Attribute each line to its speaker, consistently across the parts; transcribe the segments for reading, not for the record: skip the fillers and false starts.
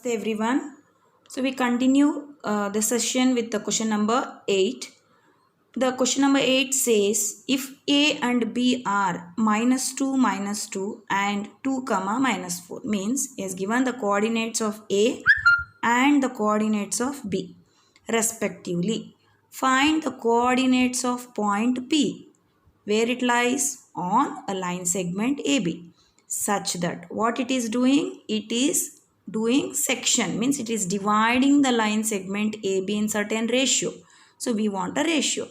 Speaker 1: Namaste everyone. So we continue the session with the question number 8. The question number 8 says if A and B are -2 and 2 comma -4 means he has given the coordinates of A and the coordinates of B respectively. Find the coordinates of point P where it lies on a line segment AB such that what it is doing? It is doing section, means it is dividing the line segment AB in certain ratio. So we want a ratio.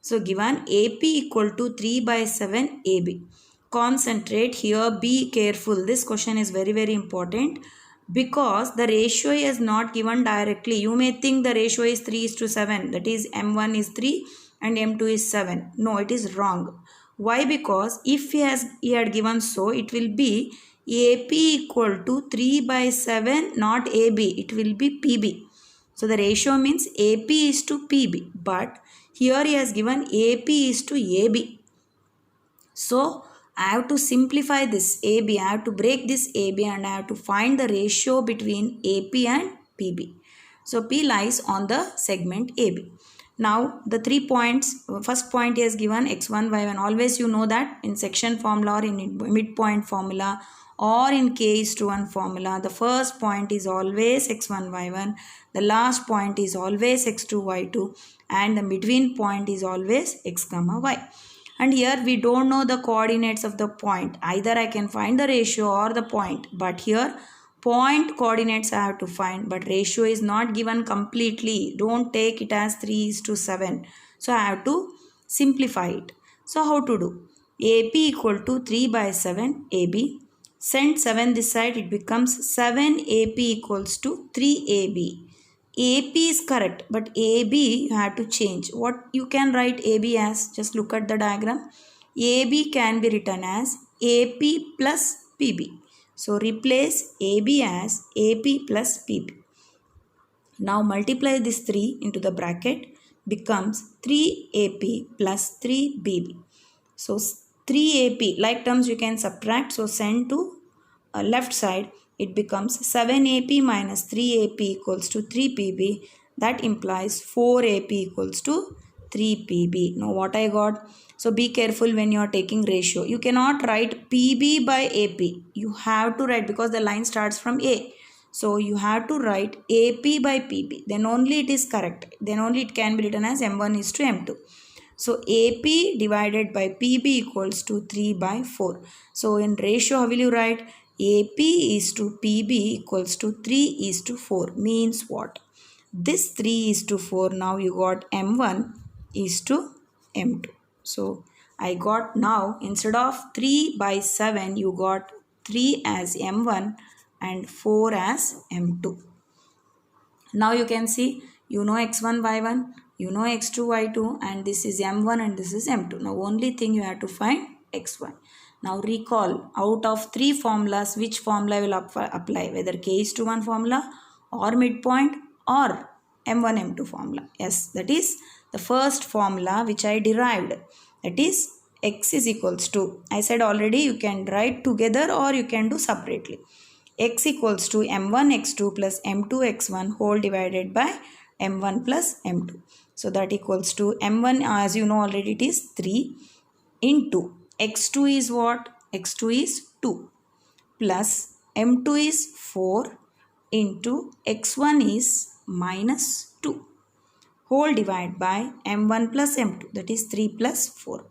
Speaker 1: So given AP equal to 3/7 AB. Concentrate here, be careful. This question is very important because the ratio is not given directly. You may think the ratio is 3:7, that is M1 is 3 and M2 is 7. No, it is wrong. Why? Because if he had given so, it will be AP equal to 3/7, not AB. It will be PB. So the ratio means AP is to PB, but here he has given AP is to AB. So I have to simplify this AB. I have to break this AB and I have to find the ratio between AP and PB. So P lies on the segment AB. Now the 3 points. First point is given x1, y1. Always you know that in section formula or in midpoint formula or in k is to 1 formula, the first point is always x1, y1. The last point is always x2, y2. And the between point is always x comma y. And here we don't know the coordinates of the point. Either I can find the ratio or the point. But here point coordinates I have to find. But ratio is not given completely. Don't take it as 3:7. So I have to simplify it. So how to do? AP equal to 3/7 AB. Send 7 this side. It becomes 7 AP equals to 3 AB. AP is correct, but AB you have to change. What you can write AB as? Just look at the diagram. AB can be written as AP plus PB. So replace AB as AP plus PB. Now multiply this 3 into the bracket, becomes 3AP plus 3BB. So 3AP, like terms you can subtract. So send to left side. It becomes 7AP minus 3AP equals to 3PB. That implies 4AP equals to 3PB. Now what I got? So be careful when you are taking ratio. You cannot write PB by AP. You have to write, because the line starts from A. So you have to write AP by PB. Then only it is correct. Then only it can be written as M1 is to M2. So AP divided by PB equals to 3/4. So in ratio, how will you write? AP is to PB equals to 3:4. Means what? This 3:4, now you got M1 is to M2. So I got, now instead of 3/7, you got 3 as M1 and 4 as M2. Now you can see, you know x1, y1, you know x2, y2, and this is M1 and this is M2. Now only thing you have to find x1. Now recall, out of 3 formulas, which formula will apply? Whether k is to 1 formula or midpoint or M1, M2 formula. Yes, that is the first formula which I derived. That is x is equals to, I said already, you can write together or you can do separately. X equals to M1 x2 plus M2 x1 whole divided by M1 plus M2. So that equals to M1, as you know already, it is 3 into x2 is what? x2 is 2 plus M2 is 4 into x1 is minus 2 whole divided by M1 plus M2, that is 3 plus 4.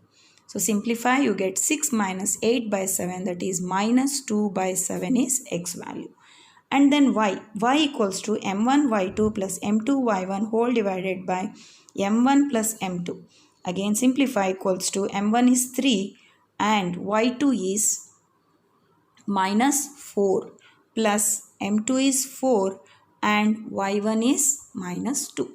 Speaker 1: So simplify, you get 6 minus 8/7, that is minus 2/7 is x value. And then y equals to M1 y2 plus M2 y1 whole divided by M1 plus M2. Again simplify, equals to M1 is 3 and y2 is minus 4 plus M2 is 4 and y1 is minus 2.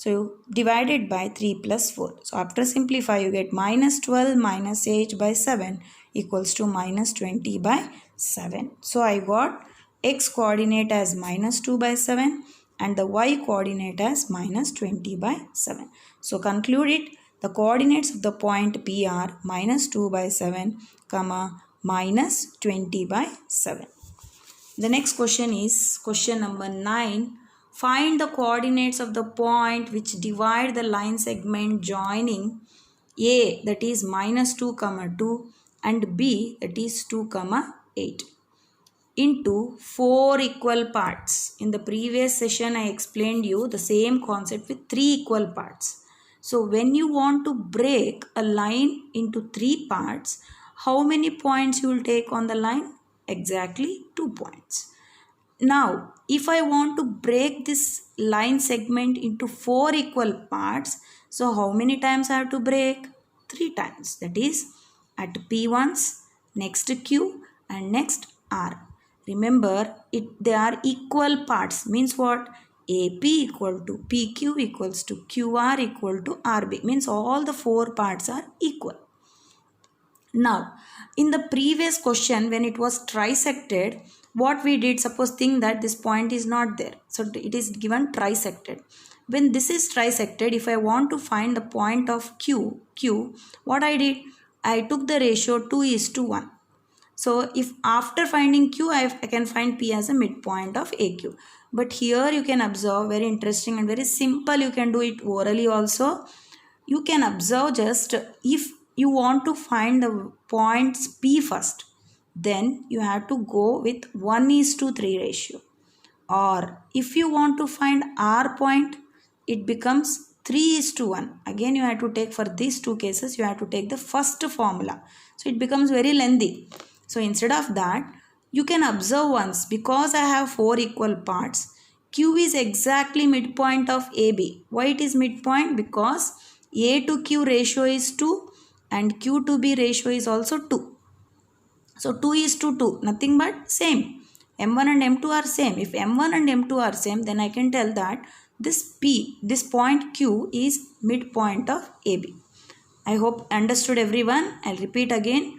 Speaker 1: So divided by 3 plus 4. So after simplify, you get minus 12 minus 8/7 equals to minus 20/7. So I got x coordinate as minus 2/7 and the y coordinate as minus 20/7. So conclude it. The coordinates of the point P are minus 2/7, minus 20/7. The next question is question number 9. Find the coordinates of the point which divide the line segment joining A, that is minus 2 comma 2, and B, that is 2 comma 8 into 4 equal parts. In the previous session I explained you the same concept with 3 equal parts. So when you want to break a line into 3 parts, how many points you will take on the line? Exactly 2 points. Now, if I want to break this line segment into 4 equal parts, so how many times I have to break? 3 times. That is, at P once, next Q, and next R. Remember, they are equal parts. Means what? AP equal to PQ equals to QR equal to RB. Means all the 4 parts are equal. Now, in the previous question, when it was trisected, what we did, suppose think that this point is not there. So, it is given trisected. When this is trisected, if I want to find the point of Q, what I did? I took the ratio 2:1. So, if after finding Q, I can find P as a midpoint of AQ. But here you can observe, very interesting and very simple, you can do it orally also. You can observe just if you want to find the points P first, then you have to go with 1:3 ratio. Or if you want to find R point, it becomes 3:1. Again, you have to take, for these two cases, you have to take the first formula. So it becomes very lengthy. So instead of that, you can observe once, because I have 4 equal parts, Q is exactly midpoint of AB. Why it is midpoint? Because A to Q ratio is 2 and Q to B ratio is also 2. So 2:2, nothing but same. M1 and M2 are same. If M1 and M2 are same, then I can tell that this point Q is midpoint of AB. I hope understood everyone. I'll repeat again.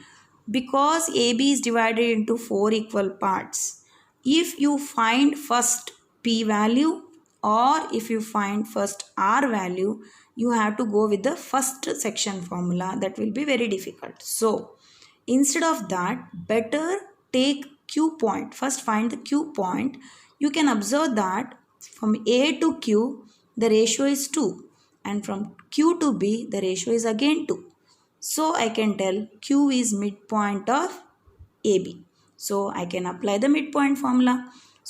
Speaker 1: Because AB is divided into 4 equal parts, if you find first P value or if you find first R value, you have to go with the first section formula. That will be very difficult. So, instead of that, better take Q point. First find the Q point. You can observe that from A to Q, the ratio is 2. And from Q to B, the ratio is again 2. So I can tell Q is midpoint of AB. So I can apply the midpoint formula.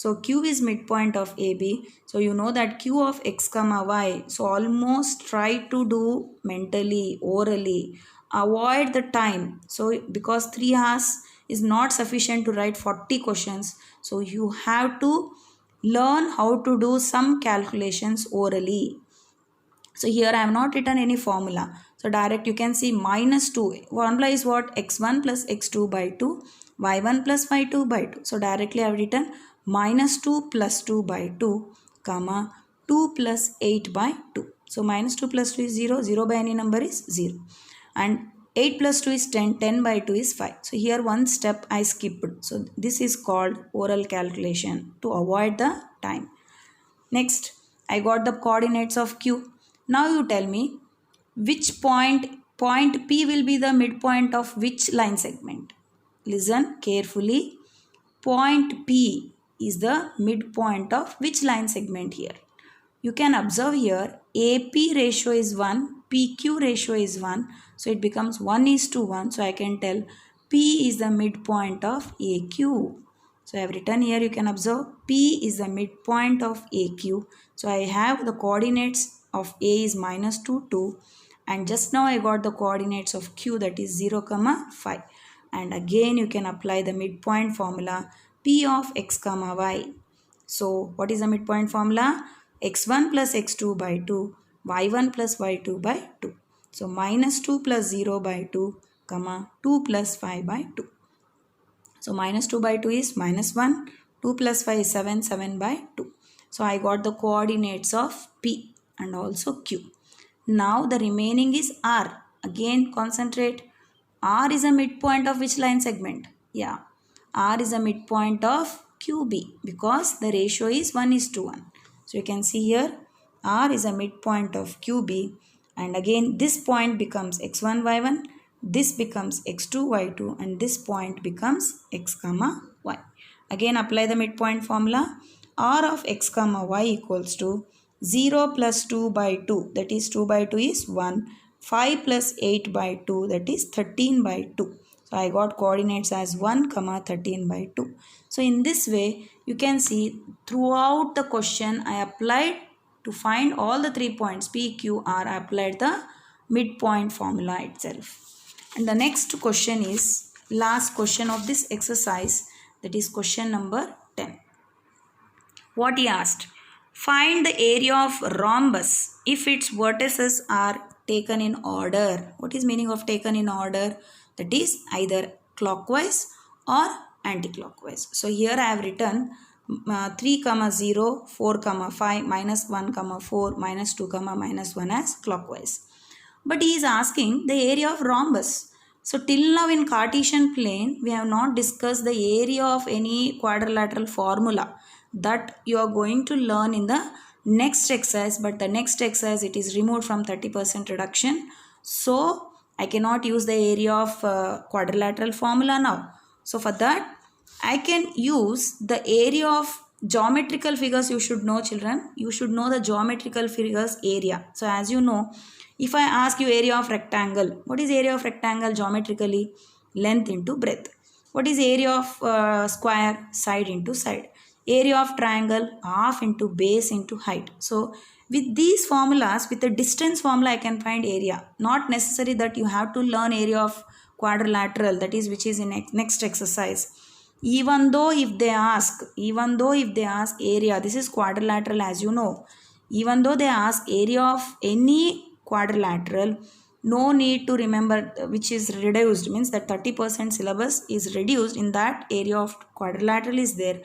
Speaker 1: So Q is midpoint of AB. So you know that Q of x comma y. So almost try to do mentally, orally. Avoid the time. So because 3 hours is not sufficient to write 40 questions. So you have to learn how to do some calculations orally. So here I have not written any formula. So direct you can see minus 2. Formula is what? X1 plus x2 by 2. Y1 plus y2 by 2. So directly I have written minus 2 plus 2 by 2, comma 2 plus 8 by 2. So minus 2 plus 2 is 0. 0 by any number is 0. And 8 plus 2 is 10. 10 by 2 is 5. So here one step I skipped. So this is called oral calculation to avoid the time. Next, I got the coordinates of Q. Now you tell me which point P will be the midpoint of which line segment. Listen carefully. Point P is the midpoint of which line segment here. You can observe here AP ratio is 1, PQ ratio is 1. So it becomes 1:1. So I can tell P is the midpoint of AQ. So I have written here, you can observe P is the midpoint of AQ. So I have the coordinates of A is minus 2, 2. And just now I got the coordinates of Q, that is 0, 5. And again you can apply the midpoint formula P of x, y. So what is the midpoint formula? X1 plus x2 by 2, y1 plus y2 by 2. So minus 2 plus 0 by 2, 2 plus 5 by 2. So minus 2 by 2 is minus 1. 2 plus 5 is 7. 7 by 2. So I got the coordinates of P and also Q. Now the remaining is R. Again concentrate. R is a midpoint of which line segment? Yeah. R is a midpoint of QB because the ratio is 1:1. So you can see here R is a midpoint of QB, and again this point becomes x1, y1. This becomes x2, y2, and this point becomes x, y. Again apply the midpoint formula. R of x comma y equals to 0 plus 2 by 2, that is 2 by 2 is 1. 5 plus 8 by 2, that is 13 by 2. So I got coordinates as 1 comma 13 by 2. So in this way you can see throughout the question I applied to find all the 3 points P, Q, R. I applied the midpoint formula itself. And the next question is last question of this exercise, that is question number 10. What he asked? Find the area of rhombus if its vertices are taken in order. What is meaning of taken in order? That is either clockwise or anti-clockwise. So here I have written 3 comma 0, 4 comma 5, minus 1 comma 4, minus 2 comma minus 1 as clockwise. But he is asking the area of rhombus. So till now in Cartesian plane we have not discussed the area of any quadrilateral formula. That you are going to learn in the next exercise, but the next exercise it is removed from 30% reduction. So I cannot use the area of quadrilateral formula now. So for that I can use the area of geometrical figures. You should know, children, you should know the geometrical figures area. So as you know, if I ask you area of rectangle, what is area of rectangle geometrically? Length into breadth. What is area of square? Side into side. Area of triangle, half into base into height. So with these formulas, with the distance formula I can find area. Not necessary that you have to learn area of quadrilateral, that is which is in next exercise. Even though if they ask area, this is quadrilateral as you know. Even though they ask area of any quadrilateral, no need to remember which is reduced, means that 30% syllabus is reduced in that area of quadrilateral is there.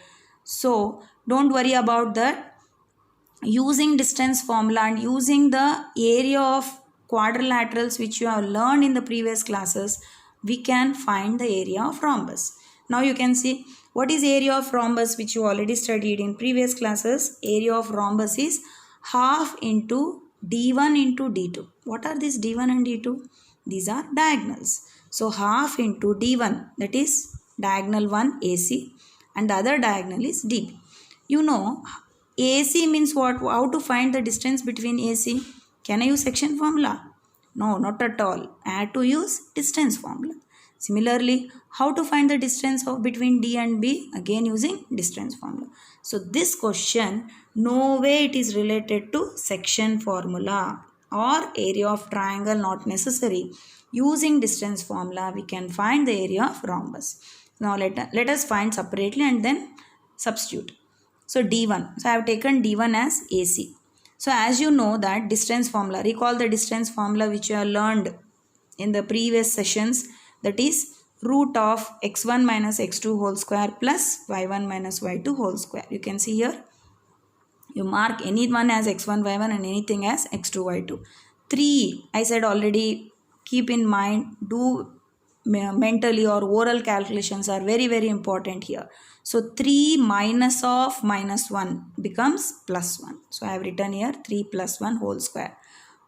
Speaker 1: So don't worry about that. Using distance formula and using the area of quadrilaterals which you have learned in the previous classes, we can find the area of rhombus. Now you can see what is area of rhombus, which you already studied in previous classes. Area of rhombus is half into d1 into d2. What are these d1 and d2? These are diagonals. So half into d1, that is diagonal 1 AC, and the other diagonal is DB. You know AC means what? How to find the distance between AC? Can I use section formula? No, not at all. I had to use distance formula. Similarly, how to find the distance of between D and B? Again using distance formula. So this question, no way it is related to section formula or area of triangle, not necessary. Using distance formula, we can find the area of rhombus. Now let us find separately and then substitute. So D1. So I have taken D1 as AC. So as you know that distance formula, recall the distance formula which you have learned in the previous sessions, that is root of x1 minus x2 whole square plus y1 minus y2 whole square. You can see here, you mark any one as x1 y1 and anything as x2 y2. 3, I said already, keep in mind, do mentally or oral calculations are very important here. So 3 minus of minus 1 becomes plus 1. So I have written here 3 plus 1 whole square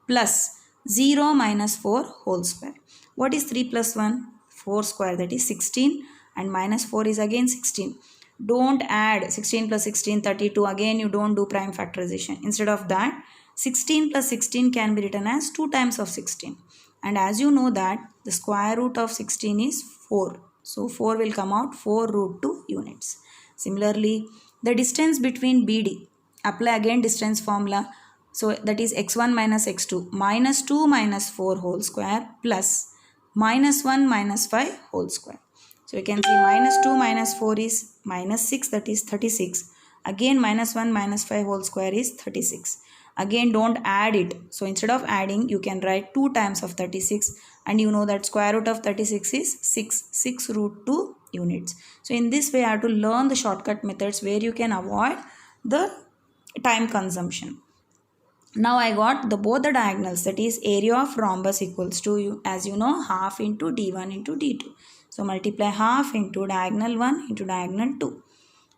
Speaker 1: plus 0 minus 4 whole square. What is 3 plus 1? 4 square, that is 16, and minus 4 is again 16. Don't add 16 plus 16 32. Again you don't do prime factorization. Instead of that, 16 plus 16 can be written as 2 times of 16. And as you know that the square root of 16 is 4. So 4 will come out 4 root 2 units. Similarly, the distance between BD, apply again distance formula. So that is x1 minus x2 minus 2 minus 4 whole square plus minus 1 minus 5 whole square. So you can see minus 2 minus 4 is minus 6, that is 36. Again minus 1 minus 5 whole square is 36. Again don't add it. So instead of adding, you can write 2 times of 36, and you know that square root of 36 is 6 root 2 units. So in this way, I have to learn the shortcut methods where you can avoid the time consumption. Now I got both the diagonals, that is area of rhombus equals to, as you know, half into d1 into d2. So multiply half into diagonal 1 into diagonal 2.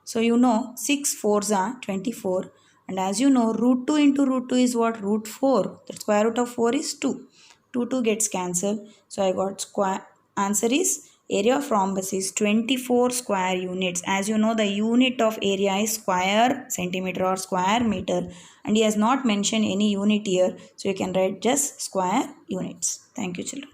Speaker 1: So you know 6 4s are 24. And as you know, root 2 into root 2 is what? Root 4. The square root of 4 is 2. 2 gets cancelled. So I got answer is area of rhombus is 24 square units. As you know, the unit of area is square centimeter or square meter, and he has not mentioned any unit here, so you can write just square units. Thank you, children.